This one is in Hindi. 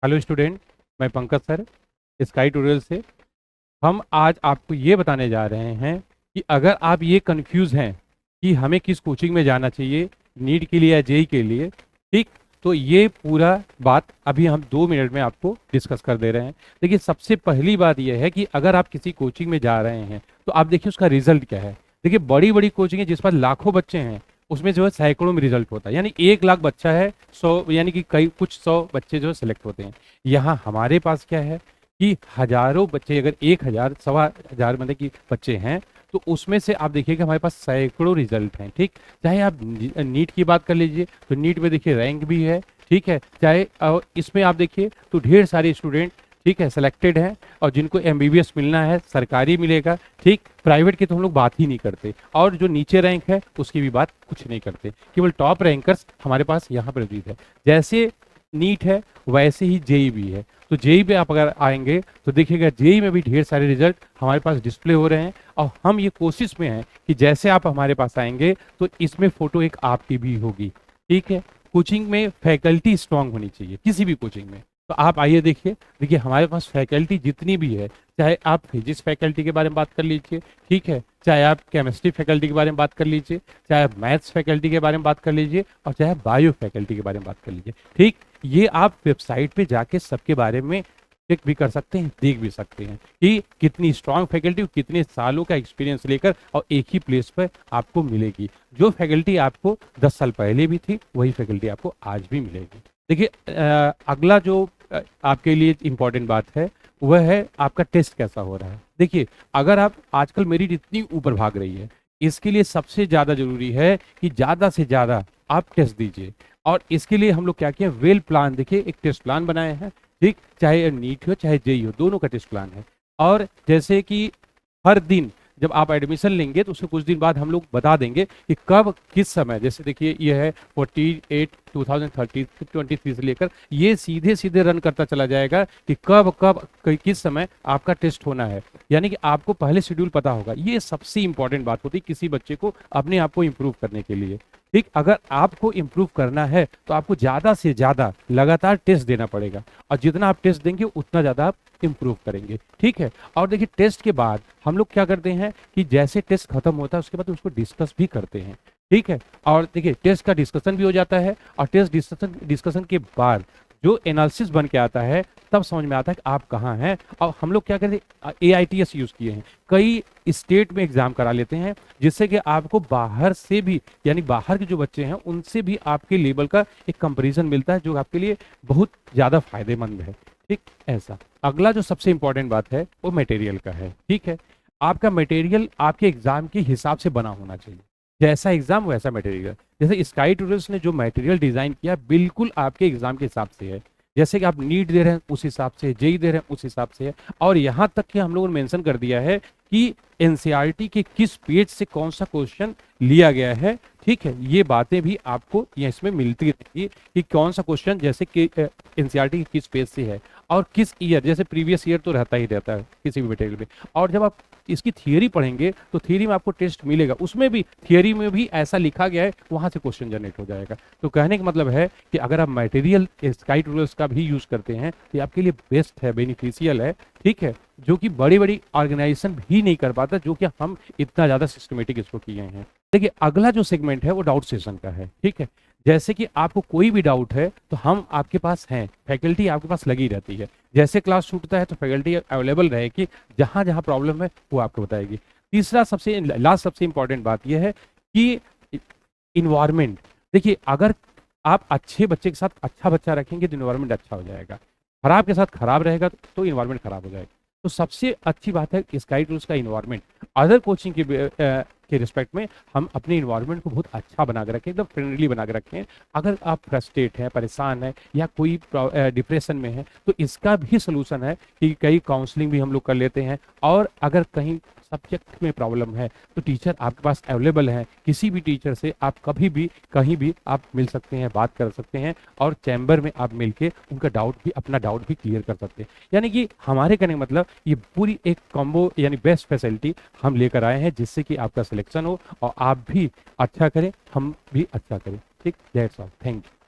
हेलो स्टूडेंट, मैं पंकज सर स्काई ट्यूटोरियल से। हम आज आपको ये बताने जा रहे हैं कि अगर आप ये कंफ्यूज हैं कि हमें किस कोचिंग में जाना चाहिए, नीट के लिए या जेई के लिए, ठीक, तो ये पूरा बात अभी हम 2 मिनट में आपको डिस्कस कर दे रहे हैं। देखिए, सबसे पहली बात यह है कि अगर आप किसी कोचिंग में जा रहे हैं तो आप देखिए उसका रिजल्ट क्या है। देखिए, बड़ी बड़ी कोचिंग है जिस पर लाखों बच्चे हैं, उसमें जो है सैकड़ों में रिजल्ट होता है, यानी 1 लाख बच्चा है, 100 यानी कि कई कुछ 100 बच्चे जो है सिलेक्ट होते हैं। यहाँ हमारे पास क्या है कि हजारों बच्चे, अगर 1,000 सवा हजार मतलब कि बच्चे हैं, तो उसमें से आप देखिएगा हमारे पास सैकड़ों रिजल्ट हैं। ठीक, चाहे आप नीट की बात कर लीजिए तो नीट में देखिए रैंक भी है, ठीक है, चाहे इसमें आप देखिए तो ढेर सारे स्टूडेंट, ठीक है, सिलेक्टेड हैं, और जिनको एमबीबीएस मिलना है सरकारी मिलेगा। ठीक, प्राइवेट की तो हम लोग बात ही नहीं करते, और जो नीचे रैंक है उसकी भी बात कुछ नहीं करते, केवल टॉप रैंकर्स हमारे पास यहाँ पर मौजूद है। जैसे नीट है वैसे ही जेई भी है। तो जेई पे आप अगर आएंगे तो देखिएगा जेई में भी ढेर सारे रिजल्ट हमारे पास डिस्प्ले हो रहे हैं, और हम ये कोशिश में हैं कि जैसे आप हमारे पास आएंगे तो इसमें फोटो एक आपकी भी होगी। ठीक है, कोचिंग में फैकल्टी स्ट्रांग होनी चाहिए, किसी भी कोचिंग में। तो आप आइए देखिए, देखिए हमारे पास फैकल्टी जितनी भी है, चाहे आप फिजिक्स फैकल्टी के बारे में बात कर लीजिए, ठीक है, चाहे आप केमिस्ट्री फैकल्टी के बारे में बात कर लीजिए, चाहे आप मैथ्स फैकल्टी के बारे में बात कर लीजिए, और चाहे आप बायो फैकल्टी के बारे में बात कर लीजिए। ठीक, ये आप वेबसाइट पे जाके सबके बारे में चेक भी कर सकते हैं, देख भी सकते हैं कि कितनी स्ट्रांग फैकल्टी, कितने सालों का एक्सपीरियंस लेकर और एक ही प्लेस पर आपको मिलेगी। जो फैकल्टी आपको 10 साल पहले भी थी वही फैकल्टी आपको आज भी मिलेगी। देखिए, अगला जो आपके लिए इम्पोर्टेंट बात है वह है आपका टेस्ट कैसा हो रहा है। देखिए, अगर आप आजकल मेरिट इतनी ऊपर भाग रही है, इसके लिए सबसे ज़्यादा जरूरी है कि ज़्यादा से ज़्यादा आप टेस्ट दीजिए। और इसके लिए हम लोग क्या किए, वेल प्लान, देखिए एक टेस्ट प्लान बनाए हैं। ठीक, चाहे नीट हो चाहे जेई हो, दोनों का टेस्ट प्लान है। और जैसे कि हर दिन जब आप एडमिशन लेंगे तो उसके कुछ दिन बाद हम लोग बता देंगे कि कब किस समय, जैसे देखिए ये है 48/2023 से लेकर ये सीधे सीधे रन करता चला जाएगा कि कब कब किस समय आपका टेस्ट होना है, यानी कि आपको पहले शेड्यूल पता होगा। ये सबसे इंपॉर्टेंट बात होती है किसी बच्चे को अपने आप को इम्प्रूव करने के लिए। ठीक, अगर आपको इम्प्रूव करना है तो आपको ज़्यादा से ज़्यादा लगातार टेस्ट देना पड़ेगा, और जितना आप टेस्ट देंगे उतना ज़्यादा आप इम्प्रूव करेंगे। ठीक है, और देखिए टेस्ट के बाद हम लोग क्या करते हैं कि जैसे टेस्ट खत्म होता है उसके बाद उसको डिस्कस भी करते हैं। ठीक है, और देखिए टेस्ट का डिस्कशन भी हो जाता है, और टेस्ट डिस्कशन के बाद जो एनालिसिस बन के आता है तब समझ में आता है कि आप कहाँ हैं। और हम लोग क्या करते हैं, AITS यूज़ किए हैं, कई स्टेट में एग्जाम करा लेते हैं, जिससे कि आपको बाहर से भी, यानी बाहर के जो बच्चे हैं उनसे भी आपके लेवल का एक कंपैरिजन मिलता है, जो आपके लिए बहुत ज़्यादा फायदेमंद है। ठीक, ऐसा अगला जो सबसे इंपॉर्टेंट बात है वो मटेरियल का है। ठीक है, आपका मटेरियल आपके एग्जाम के हिसाब से बना होना चाहिए, जैसा एग्जाम वैसा मटेरियल। जैसे स्काई ट्यूटोरियल्स ने जो मटेरियल डिजाइन किया बिल्कुल आपके एग्जाम के हिसाब से है, जैसे कि आप नीट दे रहे हैं उस हिसाब से, जेई दे रहे हैं उस हिसाब से है। और यहाँ तक कि हम लोगों ने मेंशन कर दिया है कि एनसीईआरटी के किस पेज से कौन सा क्वेश्चन लिया गया है। ठीक है, ये बातें भी आपको ये इसमें मिलती रहेगी कि कौन सा क्वेश्चन जैसे कि एनसीईआरटी के किस पेज से है और किस ईयर, जैसे प्रीवियस ईयर तो रहता ही रहता है किसी भी मटेरियल में। और जब आप इसकी थियरी पढ़ेंगे तो थियरी में आपको टेस्ट मिलेगा, उसमें भी थियरी में भी ऐसा लिखा गया है, वहां से क्वेश्चन जनरेट हो जाएगा। तो कहने का मतलब है कि अगर आप मटेरियल स्काई ट्यूटोरियल्स का भी यूज करते हैं तो ये आपके लिए बेस्ट है, बेनिफिशियल है। ठीक है, जो कि बड़ी बड़ी ऑर्गेनाइजेशन भी नहीं कर पाता, जो कि हम इतना ज्यादा सिस्टमेटिक इसको किए हैं। देखिए, अगला जो सेगमेंट है वो डाउट सेशन का है। ठीक है, जैसे कि आपको कोई भी डाउट है तो हम आपके पास हैं, फैकल्टी आपके पास लगी रहती है। जैसे क्लास छूटता है तो फैकल्टी अवेलेबल रहेगी, जहां जहां प्रॉब्लम है वो आपको बताएगी। तीसरा सबसे लास्ट सबसे इंपॉर्टेंट बात यह है कि इन्वायरमेंट। देखिए, अगर आप अच्छे बच्चे के साथ अच्छा बच्चा रखेंगे तो इन्वायरमेंट अच्छा हो जाएगा, खराब के साथ खराब रहेगा तो इन्वायरमेंट खराब हो जाएगा। तो सबसे अच्छी बात है स्काई टूल्स का इन्वायरमेंट। अदर कोचिंग के रिस्पेक्ट में हम अपने इन्वायरमेंट को बहुत अच्छा बना के रखें, एकदम फ्रेंडली बना के रखें। अगर आप फ्रस्ट्रेट हैं, परेशान हैं, या कोई डिप्रेशन में है तो इसका भी सोल्यूशन है कि कई काउंसलिंग भी हम लोग कर लेते हैं। और अगर कहीं सब्जेक्ट में प्रॉब्लम है तो टीचर आपके पास अवेलेबल है, किसी भी टीचर से आप कभी भी कहीं भी आप मिल सकते हैं, बात कर सकते हैं, और चैम्बर में आप मिलके उनका डाउट भी, अपना डाउट भी क्लियर कर सकते हैं। यानी कि हमारे कहने का मतलब ये पूरी एक कॉम्बो यानी बेस्ट फैसिलिटी हम लेकर आए हैं, जिससे कि आपका सिलेक्शन हो और आप भी अच्छा करें, हम भी अच्छा करें। ठीक, दैट्स ऑल, थैंक यू।